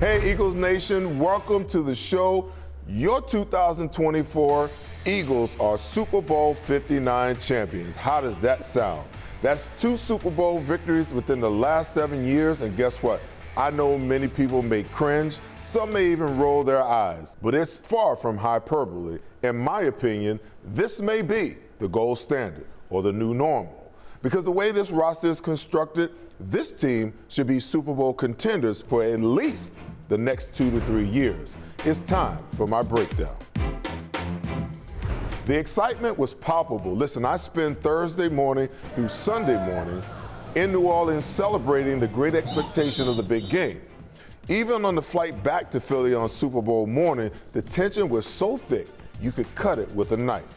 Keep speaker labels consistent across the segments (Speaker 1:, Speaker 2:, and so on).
Speaker 1: Hey, Eagles Nation, welcome to the show. Your 2024 Eagles are Super Bowl 59 champions. How does that sound? That's 2 Super Bowl victories within the last 7 years, and guess what? I know many people may cringe, some may even roll their eyes, but it's far from hyperbole. In my opinion, this may be the gold standard or the new normal. Because the way this roster is constructed, this team should be Super Bowl contenders for at least the next 2 to 3 years. It's time for my breakdown. The excitement was palpable. Listen, I spent Thursday morning through Sunday morning in New Orleans celebrating the great expectation of the big game. Even on the flight back to Philly on Super Bowl morning, the tension was so thick you could cut it with a knife.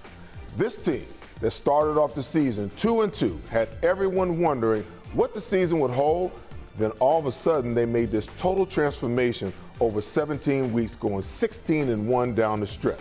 Speaker 1: This team that started off the season 2-2 had everyone wondering what the season would hold. Then all of a sudden they made this total transformation over 17 weeks, going 16-1 down the stretch.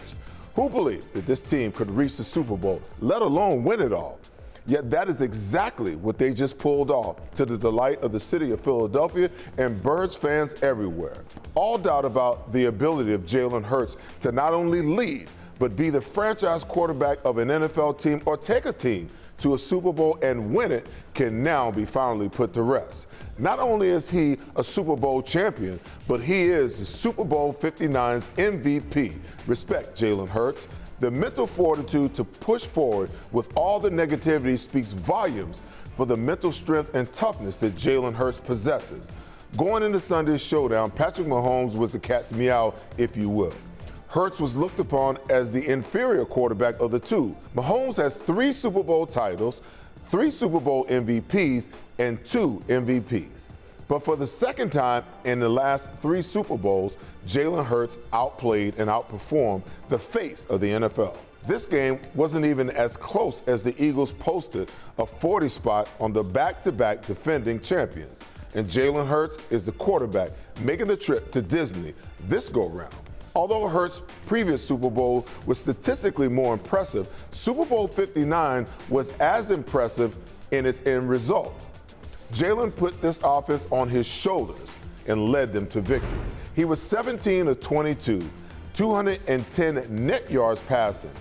Speaker 1: Who believed that this team could reach the Super Bowl, let alone win it all? Yet that is exactly what they just pulled off, to the delight of the city of Philadelphia and Birds fans everywhere. All doubt about the ability of Jalen Hurts to not only lead, but be the franchise quarterback of an NFL team or take a team to a Super Bowl and win it can now be finally put to rest. Not only is he a Super Bowl champion, but he is the Super Bowl 59's MVP. Respect Jalen Hurts. The mental fortitude to push forward with all the negativity speaks volumes for the mental strength and toughness that Jalen Hurts possesses. Going into Sunday's showdown, Patrick Mahomes was the cat's meow, if you will. Hurts was looked upon as the inferior quarterback of the two. Mahomes has 3 Super Bowl titles, 3 Super Bowl MVPs, and 2 MVPs. But for the second time in the last 3 Super Bowls, Jalen Hurts outplayed and outperformed the face of the NFL. This game wasn't even as close as the Eagles posted a 40 spot on the back-to-back defending champions. And Jalen Hurts is the quarterback making the trip to Disney this go-round. Although Hurts' previous Super Bowl was statistically more impressive, Super Bowl 59 was as impressive in its end result. Jalen put this offense on his shoulders and led them to victory. He was 17 of 22, 210 net yards passing,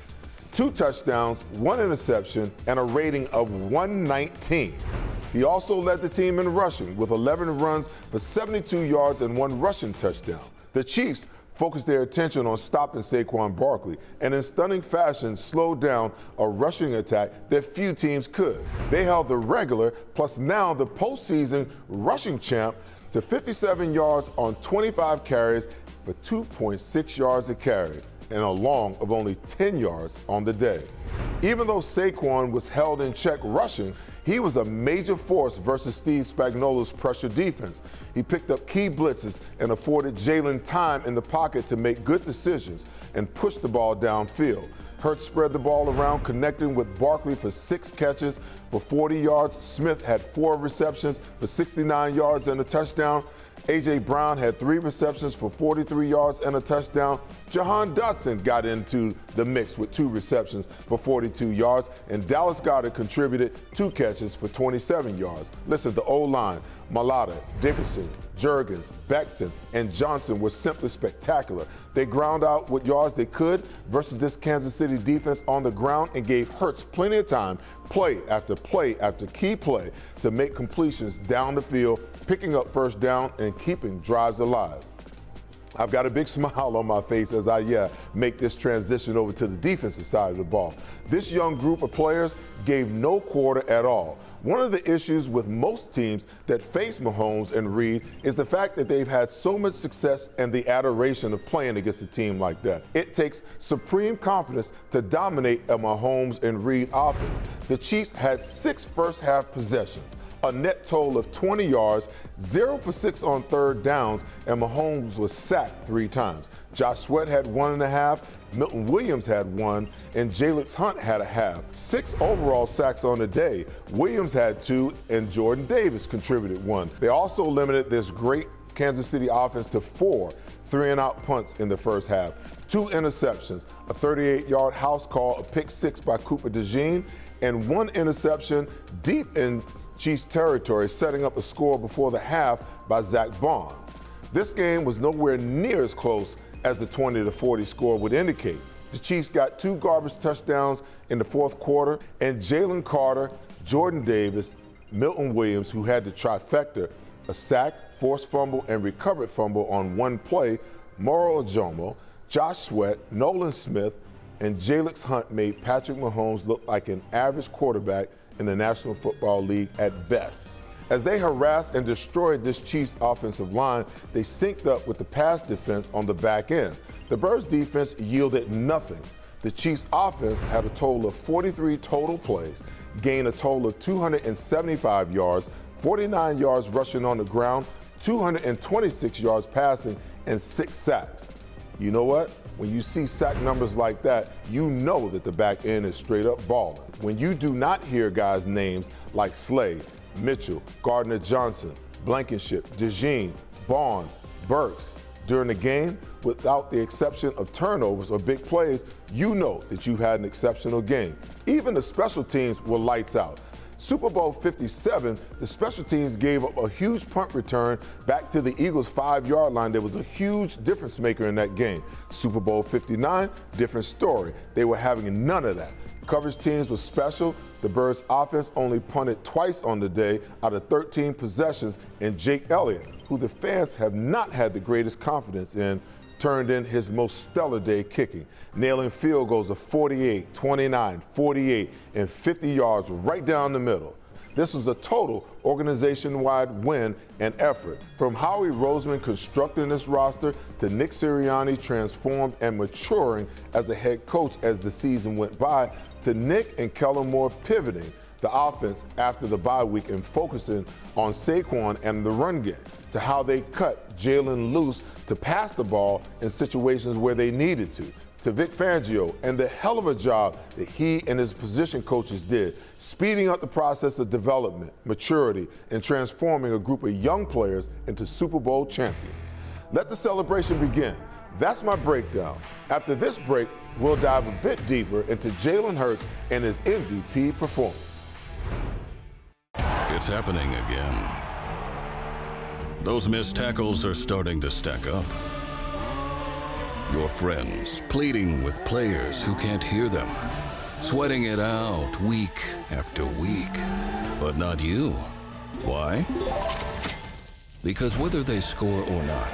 Speaker 1: 2 touchdowns, 1 interception, and a rating of 119. He also led the team in rushing with 11 runs for 72 yards and 1 rushing touchdown. The Chiefs focused their attention on stopping Saquon Barkley and in stunning fashion slowed down a rushing attack that few teams could. They held the regular plus now the postseason rushing champ to 57 yards on 25 carries for 2.6 yards a carry and a long of only 10 yards on the day. Even though Saquon was held in check rushing, he was a major force versus Steve Spagnuolo's pressure defense. He picked up key blitzes and afforded Jalen time in the pocket to make good decisions and push the ball downfield. Hurts spread the ball around, connecting with Barkley for 6 catches for 40 yards. Smith had 4 receptions for 69 yards and a touchdown. A.J. Brown had 3 receptions for 43 yards and a touchdown. Jahan Dotson got into the mix with 2 receptions for 42 yards, and Dallas Goedert contributed 2 catches for 27 yards. Listen, the O-line, Malata, Dickerson, Jurgens, Becton, and Johnson were simply spectacular. They ground out what yards they could versus this Kansas City defense on the ground and gave Hurts plenty of time, play after key play, to make completions down the field, picking up first down and keeping drives alive. I've got a big smile on my face as I make this transition over to the defensive side of the ball. This young group of players gave no quarter at all. One of the issues with most teams that face Mahomes and Reed is the fact that they've had so much success and the adoration of playing against a team like that. It takes supreme confidence to dominate a Mahomes and Reed offense. The Chiefs had 6 first-half possessions, a net total of 20 yards, 0 for 6 on third downs, and Mahomes was sacked 3 times. Josh Sweat had 1.5, Milton Williams had 1, and Jalen Hunt had a half. 6 overall sacks on the day. Williams had 2, and Jordan Davis contributed 1. They also limited this great Kansas City offense to 4 3-and-out punts in the first half, 2 interceptions, a 38-yard house call, a pick 6 by Cooper DeJean, and 1 interception deep in Chiefs territory, setting up a score before the half by Zach Bond. This game was nowhere near as close as the 20-40 score would indicate. The Chiefs got 2 garbage touchdowns in the fourth quarter, and Jalen Carter, Jordan Davis, Milton Williams, who had the trifecta, a sack, forced fumble, and recovered fumble on one play, Moro Ojomo, Josh Sweat, Nolan Smith, and Jalix Hunt made Patrick Mahomes look like an average quarterback in the National Football League at best. As they harassed and destroyed this Chiefs offensive line, they synced up with the pass defense on the back end. The Birds defense yielded nothing. The Chiefs offense had a total of 43 total plays, gained a total of 275 yards, 49 yards rushing on the ground, 226 yards passing, and 6 sacks. You know what? When you see sack numbers like that, you know that the back end is straight up balling. When you do not hear guys' names like Slade, Mitchell, Gardner-Johnson, Blankenship, DeJean, Bond, Burks during the game, without the exception of turnovers or big plays, you know that you've had an exceptional game. Even the special teams were lights out. Super Bowl 57, the special teams gave up a huge punt return back to the Eagles' 5-yard line. There was a huge difference maker in that game. Super Bowl 59, different story. They were having none of that. Coverage teams were special. The Birds' offense only punted twice on the day out of 13 possessions, and Jake Elliott, who the fans have not had the greatest confidence in, turned in his most stellar day kicking, nailing field goals of 48, 29, 48, and 50 yards right down the middle. This was a total organization-wide win and effort. From Howie Roseman constructing this roster to Nick Sirianni transformed and maturing as a head coach as the season went by, to Nick and Kellen Moore pivoting the offense after the bye week and focusing on Saquon and the run game, to how they cut Jalen loose to pass the ball in situations where they needed to Vic Fangio and the hell of a job that he and his position coaches did, speeding up the process of development, maturity, and transforming a group of young players into Super Bowl champions. Let the celebration begin. That's my breakdown. After this break, we'll dive a bit deeper into Jalen Hurts and his MVP performance.
Speaker 2: It's happening again. Those missed tackles are starting to stack up. Your friends pleading with players who can't hear them, sweating it out week after week. But not you. Why? Because whether they score or not,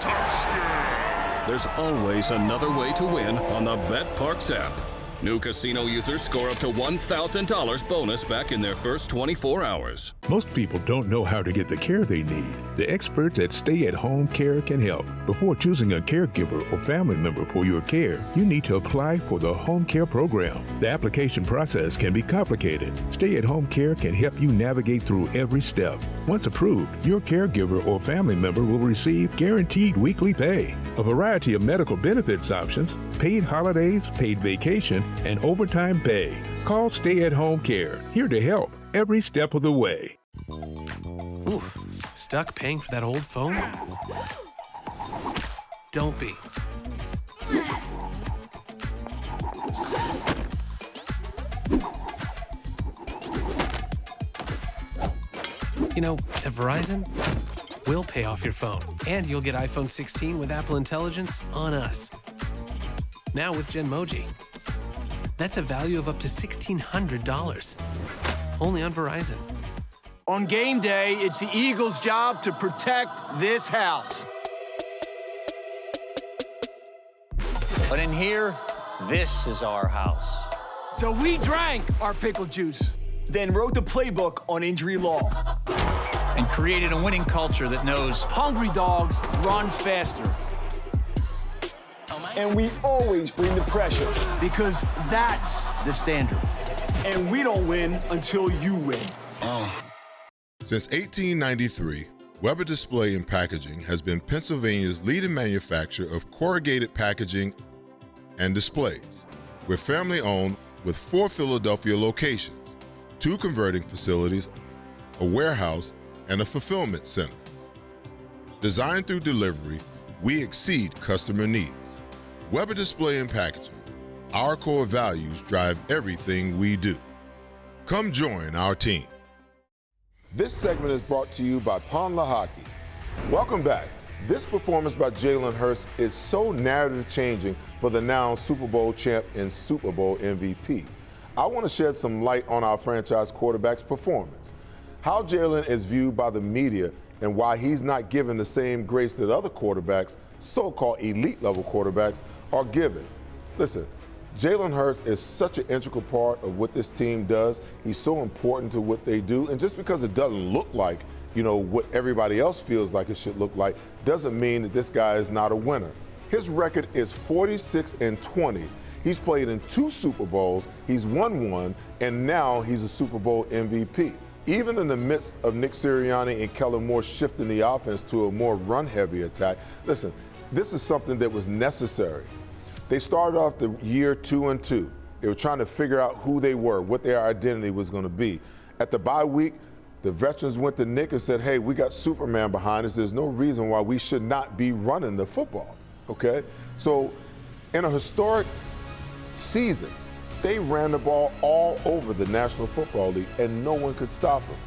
Speaker 2: there's always another way to win on the BetParx app. New casino users score up to $1,000 bonus back in their first 24 hours.
Speaker 3: Most people don't know how to get the care they need. The experts at Stay at Home Care can help. Before choosing a caregiver or family member for your care, you need to apply for the home care program. The application process can be complicated. Stay at Home Care can help you navigate through every step. Once approved, your caregiver or family member will receive guaranteed weekly pay, a variety of medical benefits options, paid holidays, paid vacation, and overtime pay. Call Stay at Home Care, here to help every step of the way.
Speaker 4: Oof, stuck paying for that old phone? Don't be. You know, at Verizon, we'll pay off your phone, and you'll get iPhone 16 with Apple Intelligence on us. Now with Genmoji. That's a value of up to $1,600. Only on Verizon.
Speaker 5: On game day, it's the Eagles' job to protect this house.
Speaker 6: But in here, this is our house.
Speaker 5: So we drank our pickle juice, then wrote the playbook on injury law.
Speaker 6: And created a winning culture that knows
Speaker 5: Hungry dogs run faster. And we always bring the pressure. Because that's the standard. And we don't win until you win.
Speaker 1: Since 1893, Weber Display and Packaging has been Pennsylvania's leading manufacturer of corrugated packaging and displays. We're family-owned with 4 Philadelphia locations, 2 converting facilities, a warehouse, and a fulfillment center. Designed through delivery, we exceed customer needs. Weber Display and Packaging. Our core values drive everything we do. Come join our team. This segment is brought to you by Pond Hockey. Welcome back. This performance by Jalen Hurts is so narrative-changing for the now Super Bowl champ and Super Bowl MVP. I want to shed some light on our franchise quarterback's performance, how Jalen is viewed by the media, and why he's not given the same grace that other quarterbacks, so-called elite-level quarterbacks, are given. Listen, Jalen Hurts is such an integral part of what this team does. He's so important to what they do, and just because it doesn't look like, what everybody else feels like it should look like, doesn't mean that this guy is not a winner. His record is 46-20. He's played in 2 Super Bowls, he's won 1, and now he's a Super Bowl MVP. Even in the midst of Nick Sirianni and Kellen Moore shifting the offense to a more run-heavy attack, listen, this is something that was necessary. They started off the year 2-2. They were trying to figure out who they were, what their identity was going to be. At the bye week, the veterans went to Nick and said, hey, we got Superman behind us. There's no reason why we should not be running the football, okay? So in a historic season, they ran the ball all over the National Football League, and no one could stop them.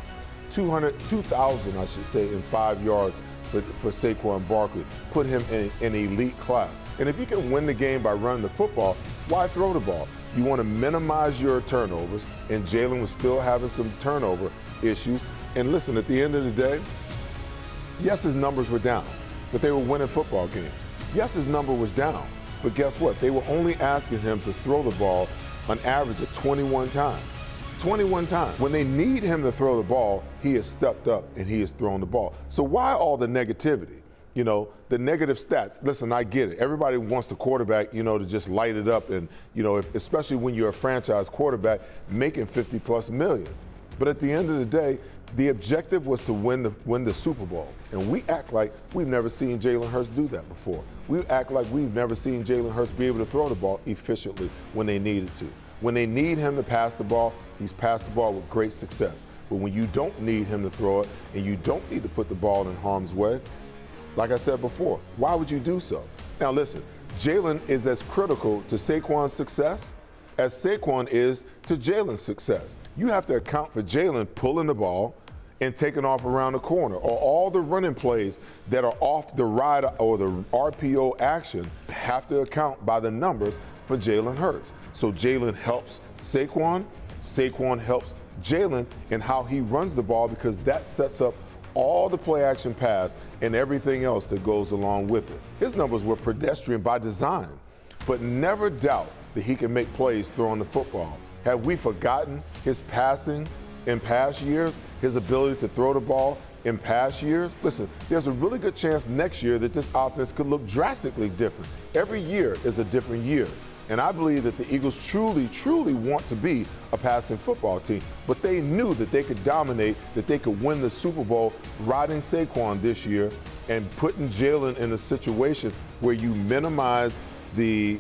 Speaker 1: 2,000, I should say, in 5 yards for Saquon Barkley, put him in an elite class. And if you can win the game by running the football, why throw the ball? You want to minimize your turnovers, and Jalen was still having some turnover issues. And listen, at the end of the day, yes, his numbers were down, but they were winning football games. Yes, his number was down, but guess what? They were only asking him to throw the ball an average of 21 times. 21 times. When they need him to throw the ball, he has stepped up and he has thrown the ball. So why all the negativity? The negative stats. Listen, I get it. Everybody wants the quarterback, to just light it up, and especially when you're a franchise quarterback making $50+ million. But at the end of the day, the objective was to win the Super Bowl. And we act like we've never seen Jalen Hurts do that before. We act like we've never seen Jalen Hurts be able to throw the ball efficiently when they needed to. When they need him to pass the ball, he's passed the ball with great success. But when you don't need him to throw it and you don't need to put the ball in harm's way, like I said before, why would you do so? Now listen, Jalen is as critical to Saquon's success as Saquon is to Jalen's success. You have to account for Jalen pulling the ball and taking off around the corner, or all the running plays that are off the ride or the RPO action have to account by the numbers for Jalen Hurts. So Jalen helps Saquon, Saquon helps Jalen in how he runs the ball, because that sets up all the play action pass and everything else that goes along with it. His numbers were pedestrian by design, but never doubt that he can make plays throwing the football. Have we forgotten his passing in past years, his ability to throw the ball in past years? Listen, there's a really good chance next year that this offense could look drastically different. Every year is a different year. And I believe that the Eagles truly, truly want to be a passing football team. But they knew that they could dominate, that they could win the Super Bowl riding Saquon this year and putting Jalen in a situation where you minimize the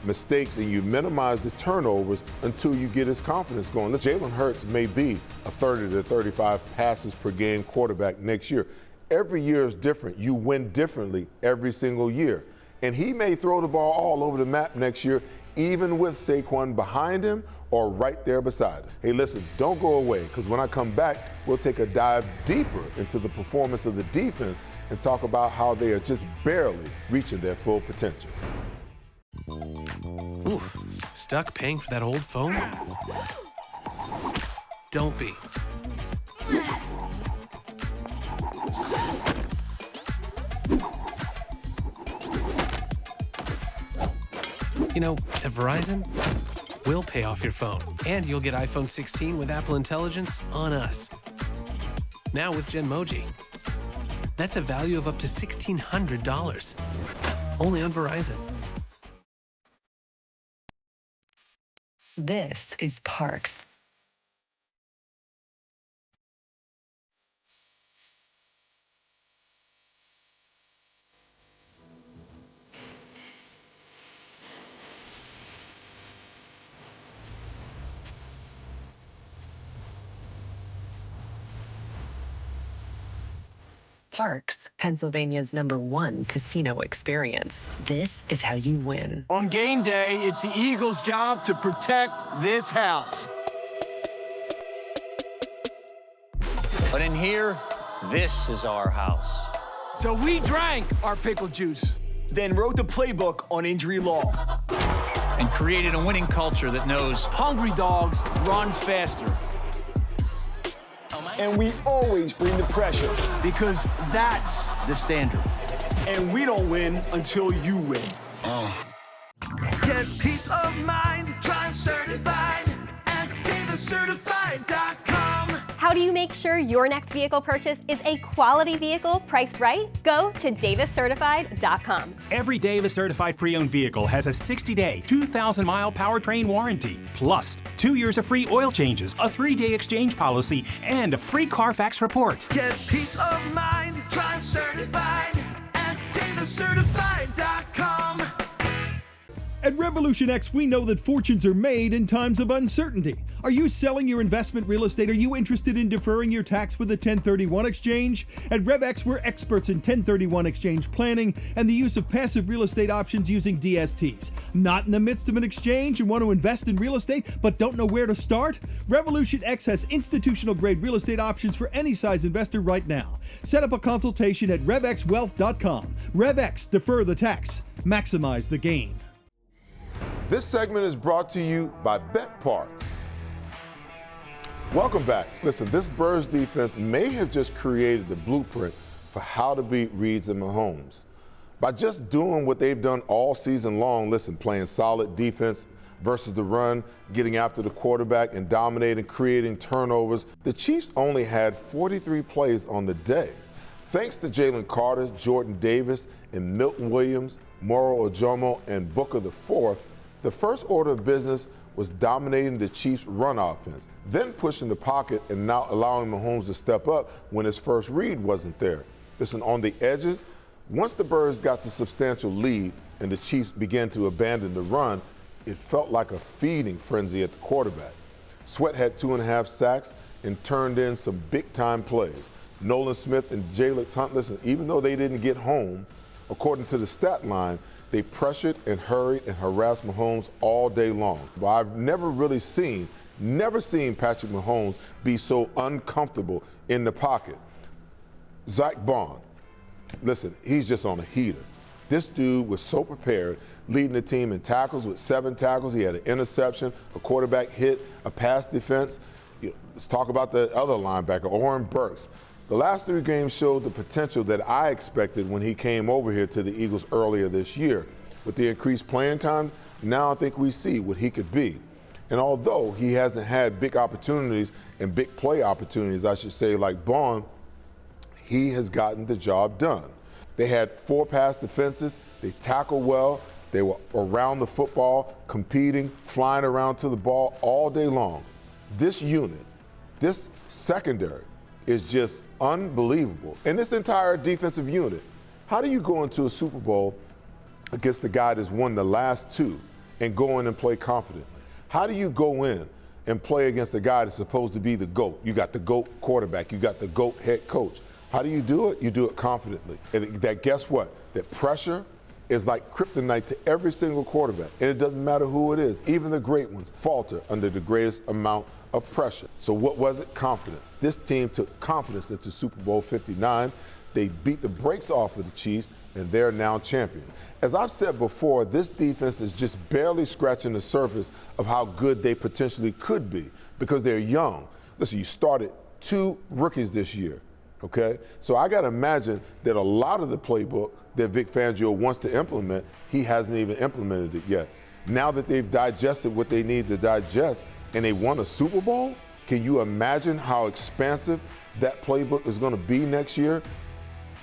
Speaker 1: mistakes and you minimize the turnovers until you get his confidence going. Jalen Hurts may be a 30 to 35 passes per game quarterback next year. Every year is different. You win differently every single year. And he may throw the ball all over the map next year, even with Saquon behind him or right there beside him. Hey, listen, don't go away, because when I come back, we'll take a dive deeper into the performance of the defense and talk about how they are just barely reaching their full potential.
Speaker 4: Oof, stuck paying for that old phone? Don't be. At Verizon, we'll pay off your phone, and you'll get iPhone 16 with Apple Intelligence on us. Now with Genmoji. That's a value of up to $1,600. Only on Verizon.
Speaker 7: This is Parks. Parks, Pennsylvania's #1 casino experience. This is how you win.
Speaker 5: On game day, it's the Eagles' job to protect this house.
Speaker 6: But in here, this is our house.
Speaker 5: So we drank our pickle juice, then wrote the playbook on injury law.
Speaker 6: And created a winning culture that knows
Speaker 5: Hungry dogs run faster. And we always bring the pressure because that's the standard. And we don't win until you win.
Speaker 8: Get peace of mind, Drive Certified at DavisCertified.com.
Speaker 9: How do you make sure your next vehicle purchase is a quality vehicle priced right? Go to DavisCertified.com.
Speaker 10: Every Davis certified pre-owned vehicle has a 60-day, 2,000-mile powertrain warranty, plus 2 years of free oil changes, a 3-day exchange policy, and a free Carfax report.
Speaker 8: Get peace of mind, Drive Certified at DavisCertified.com.
Speaker 11: At Revolution X, we know that fortunes are made in times of uncertainty. Are you selling your investment real estate? Are you interested in deferring your tax with a 1031 exchange? At RevX, we're experts in 1031 exchange planning and the use of passive real estate options using DSTs. Not in the midst of an exchange and want to invest in real estate but don't know where to start? Revolution X has institutional grade real estate options for any size investor right now. Set up a consultation at RevXWealth.com. RevX, defer the tax, maximize the gain.
Speaker 1: This segment is brought to you by Bet Parks. Welcome back. Listen, this Birds defense may have just created the blueprint for how to beat Reeds and Mahomes. By just doing what they've done all season long, listen, playing solid defense versus the run, getting after the quarterback and dominating, creating turnovers, the Chiefs only had 43 plays on the day. Thanks to Jalen Carter, Jordan Davis, and Milton Williams, Moro Ojomo, and Booker IV, the first order of business was dominating the Chiefs' run offense, then pushing the pocket and not allowing Mahomes to step up when his first read wasn't there. Listen, on the edges, once the Birds got the substantial lead and the Chiefs began to abandon the run, it felt like a feeding frenzy at the quarterback. Sweat had 2.5 sacks and turned in some big-time plays. Nolan Smith and Jalix Hunt, listen, even though they didn't get home, according to the stat line, they pressured and hurried and harassed Mahomes all day long. But I've never seen Patrick Mahomes be so uncomfortable in the pocket. Zach Bond, listen, he's just on a heater. This dude was so prepared, leading the team in tackles with 7 tackles. He had an interception, a quarterback hit, a pass defense. Let's talk about the other linebacker, Oren Burks. The last 3 games showed the potential that I expected when he came over here to the Eagles earlier this year. With the increased playing time, now I think we see what he could be. And although he hasn't had big opportunities and big play opportunities, I should say, like Bond, he has gotten the job done. They had 4 pass defenses. They tackled well. They were around the football, competing, flying around to the ball all day long. This unit, this secondary, is just unbelievable. And this entire defensive unit, how do you go into a Super Bowl against the guy that's won the last 2 and go in and play confidently? How do you go in and play against a guy that's supposed to be the GOAT? You got the GOAT quarterback, you got the GOAT head coach. How do you do it? You do it confidently. And that, guess what? That pressure is like kryptonite to every single quarterback. And it doesn't matter who it is. Even the great ones falter under the greatest amount of pressure. So what was it? Confidence. This team took confidence into Super Bowl 59. They beat the brakes off of the Chiefs, and they're now champion. As I've said before, this defense is just barely scratching the surface of how good they potentially could be because they're young. Listen, you started 2 rookies this year, okay? So I got to imagine that a lot of the playbook that Vic Fangio wants to implement, he hasn't even implemented it yet. Now that they've digested what they need to digest, and they won a Super Bowl, can you imagine how expansive that playbook is going to be next year?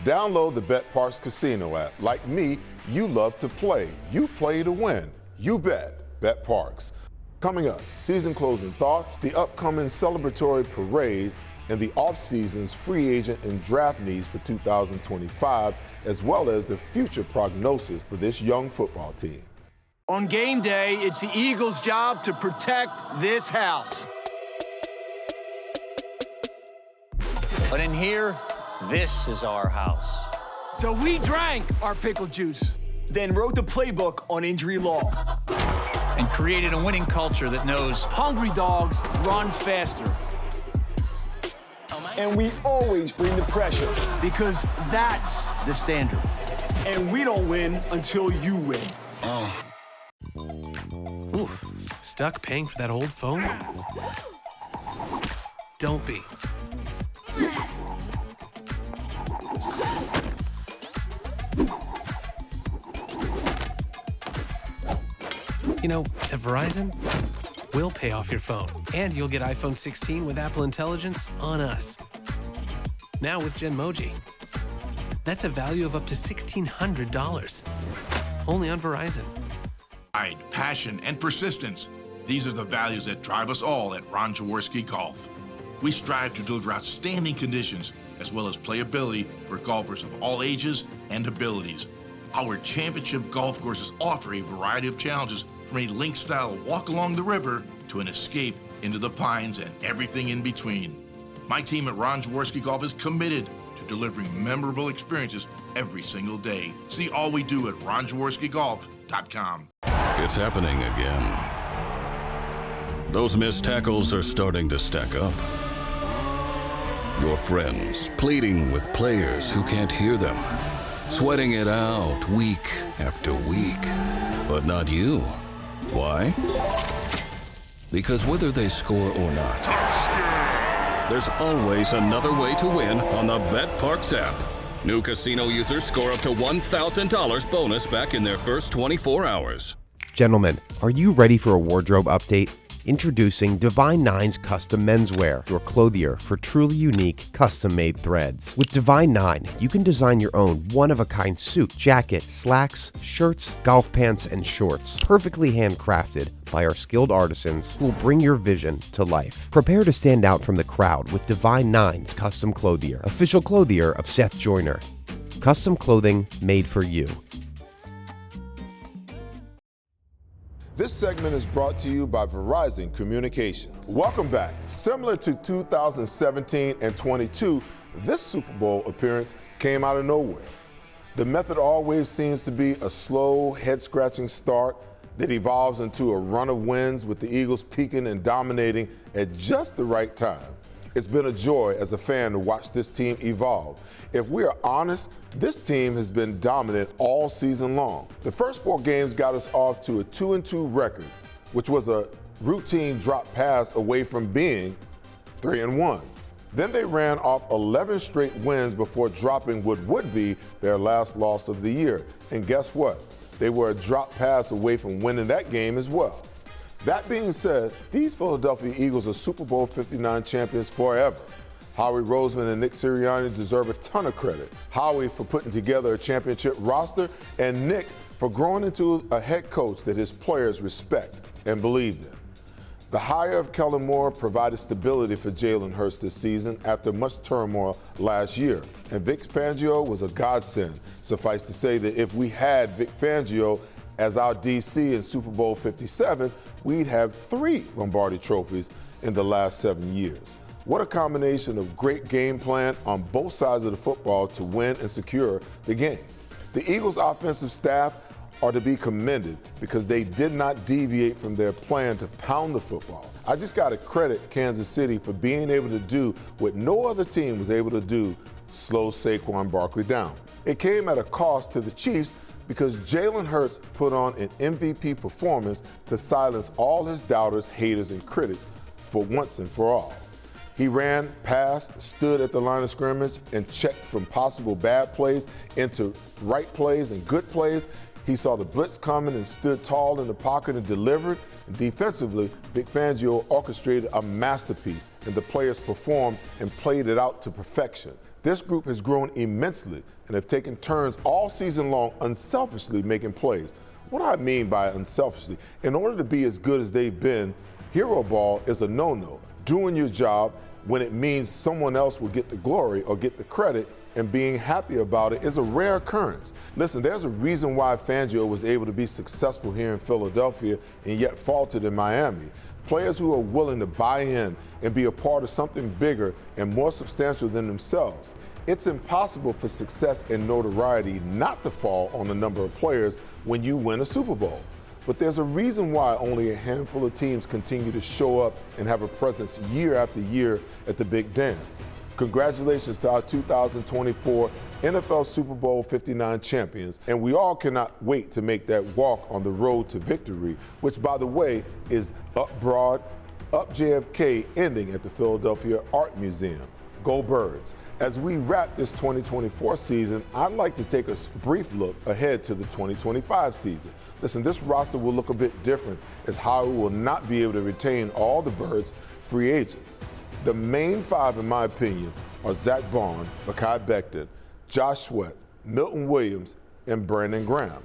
Speaker 1: Download the Bet Parks Casino app. Like me, you love to play. You play to win. You bet. Bet Parks. Coming up, season closing thoughts, the upcoming celebratory parade, and the offseason's free agent and draft needs for 2025, as well as the future prognosis for this young football team.
Speaker 5: On game day, it's the Eagles' job to protect this house.
Speaker 6: But in here, this is our house.
Speaker 5: So we drank our pickle juice, then wrote the playbook on injury law.
Speaker 6: And created a winning culture that knows
Speaker 5: hungry dogs run faster. And we always bring the pressure because that's the standard. And we don't win until you win.
Speaker 4: Oof. Stuck paying for that old phone? Don't be. You know, at Verizon, we'll pay off your phone, and you'll get iPhone 16 with Apple Intelligence on us. Now with Genmoji. That's a value of up to $1,600. Only on Verizon.
Speaker 12: Pride, passion, and persistence. These are the values that drive us all at Ron Jaworski Golf. We strive to deliver outstanding conditions as well as playability for golfers of all ages and abilities. Our championship golf courses offer a variety of challenges from a link-style walk along the river to an escape into the pines and everything in between. My team at Ron Jaworski Golf is committed to delivering memorable experiences every single day. See all we do at ronjaworskigolf.com.
Speaker 2: It's happening again. Those missed tackles are starting to stack up. Your friends pleading with players who can't hear them. Sweating it out week after week. But not you. Why? Because whether they score or not, there's always another way to win on the BetParx app. New casino users score up to $1,000 bonus back in their first 24 hours.
Speaker 13: Gentlemen, are you ready for a wardrobe update? Introducing Divine Nine's Custom Menswear, your clothier for truly unique, custom-made threads. With Divine Nine, you can design your own one-of-a-kind suit, jacket, slacks, shirts, golf pants, and shorts, perfectly handcrafted by our skilled artisans who will bring your vision to life. Prepare to stand out from the crowd with Divine Nine's Custom Clothier, official clothier of Seth Joyner. Custom clothing made for you.
Speaker 1: This segment is brought to you by Verizon Communications. Welcome back. Similar to 2017 and 22, this Super Bowl appearance came out of nowhere. The method always seems to be a slow, head-scratching start that evolves into a run of wins with the Eagles peaking and dominating at just the right time. It's been a joy as a fan to watch this team evolve. If we are honest, this team has been dominant all season long. The first 4 games got us off to a 2-2 record, which was a routine drop pass away from being 3-1. Then they ran off 11 straight wins before dropping what would be their last loss of the year. And guess what? They were a drop pass away from winning that game as well. That being said, these Philadelphia Eagles are Super Bowl 59 champions forever. Howie Roseman and Nick Sirianni deserve a ton of credit. Howie for putting together a championship roster, and Nick for growing into a head coach that his players respect and believe in. The hire of Kellen Moore provided stability for Jalen Hurts this season after much turmoil last year. And Vic Fangio was a godsend. Suffice to say that if we had Vic Fangio as our DC in Super Bowl 57, we'd have 3 Lombardi trophies in the last 7 years. What a combination of great game plan on both sides of the football to win and secure the game. The Eagles' offensive staff are to be commended because they did not deviate from their plan to pound the football. I just got to credit Kansas City for being able to do what no other team was able to do, slow Saquon Barkley down. It came at a cost to the Chiefs because Jalen Hurts put on an MVP performance to silence all his doubters, haters, and critics for once and for all. He ran, passed, stood at the line of scrimmage, and checked from possible bad plays into right plays and good plays. He saw the blitz coming and stood tall in the pocket and delivered. And defensively, Vic Fangio orchestrated a masterpiece, and the players performed and played it out to perfection. This group has grown immensely and have taken turns all season long unselfishly making plays. What do I mean by unselfishly? In order to be as good as they've been, hero ball is a no-no. Doing your job when it means someone else will get the glory or get the credit and being happy about it is a rare occurrence. Listen, there's a reason why Fangio was able to be successful here in Philadelphia and yet faltered in Miami. Players who are willing to buy in and be a part of something bigger and more substantial than themselves. It's impossible for success and notoriety not to fall on a number of players when you win a Super Bowl. But there's a reason why only a handful of teams continue to show up and have a presence year after year at the big dance. Congratulations to our 2024 NFL Super Bowl 59 champions, and we all cannot wait to make that walk on the road to victory, which, by the way, is up Broad, up JFK, ending at the Philadelphia Art Museum. Go Birds. As we wrap this 2024 season, I'd like to take a brief look ahead to the 2025 season. Listen, this roster will look a bit different as Howard will not be able to retain all the Birds' free agents. The main five, in my opinion, are Zach Bond, Mekhi Becton, Josh Sweat, Milton Williams, and Brandon Graham.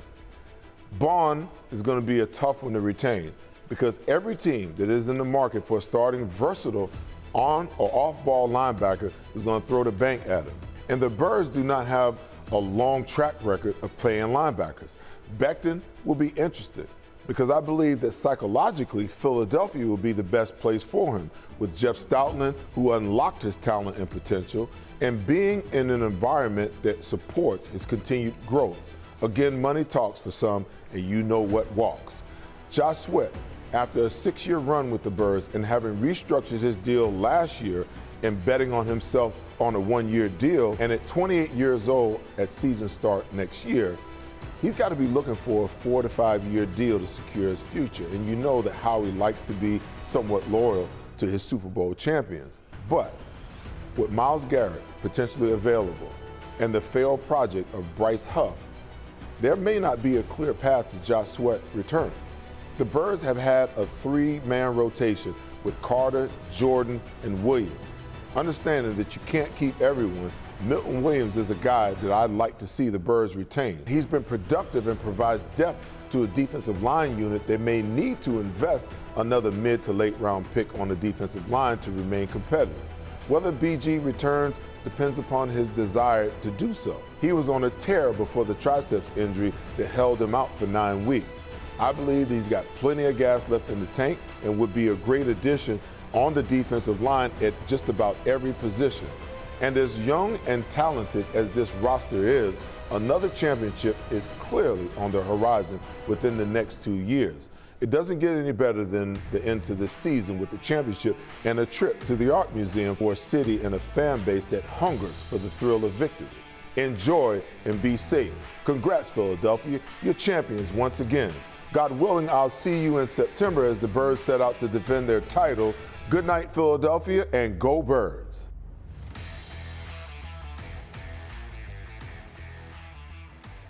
Speaker 1: Bond is going to be a tough one to retain because every team that is in the market for a starting versatile on or off-ball linebacker is going to throw the bank at him. And the Birds do not have a long track record of playing linebackers. Becton will be interested because I believe that psychologically Philadelphia will be the best place for him, with Jeff Stoutland, who unlocked his talent and potential, and being in an environment that supports his continued growth. Again, money talks for some, and you know what walks. Josh Sweat, after a 6-year run with the Birds and having restructured his deal last year and betting on himself on a 1-year deal, and at 28 years old at season start next year, he's got to be looking for a 4 to 5 year deal to secure his future. And you know that Howie likes to be somewhat loyal to his Super Bowl champions. But with Myles Garrett potentially available and the failed project of Bryce Huff, there may not be a clear path to Josh Sweat returning. The Birds have had a 3-man rotation with Carter, Jordan, and Williams. Understanding that you can't keep everyone, Milton Williams is a guy that I'd like to see the Birds retain. He's been productive and provides depth to a defensive line unit that may need to invest another mid to late round pick on the defensive line to remain competitive. Whether BG returns depends upon his desire to do so. He was on a tear before the triceps injury that held him out for 9 weeks. I believe he's got plenty of gas left in the tank and would be a great addition on the defensive line at just about every position. And as young and talented as this roster is, another championship is clearly on the horizon within the next 2 years. It doesn't get any better than the end to this season with the championship and a trip to the Art Museum for a city and a fan base that hungers for the thrill of victory. Enjoy and be safe. Congrats, Philadelphia. You're champions once again. God willing, I'll see you in September as the Birds set out to defend their title. Good night, Philadelphia, and go Birds.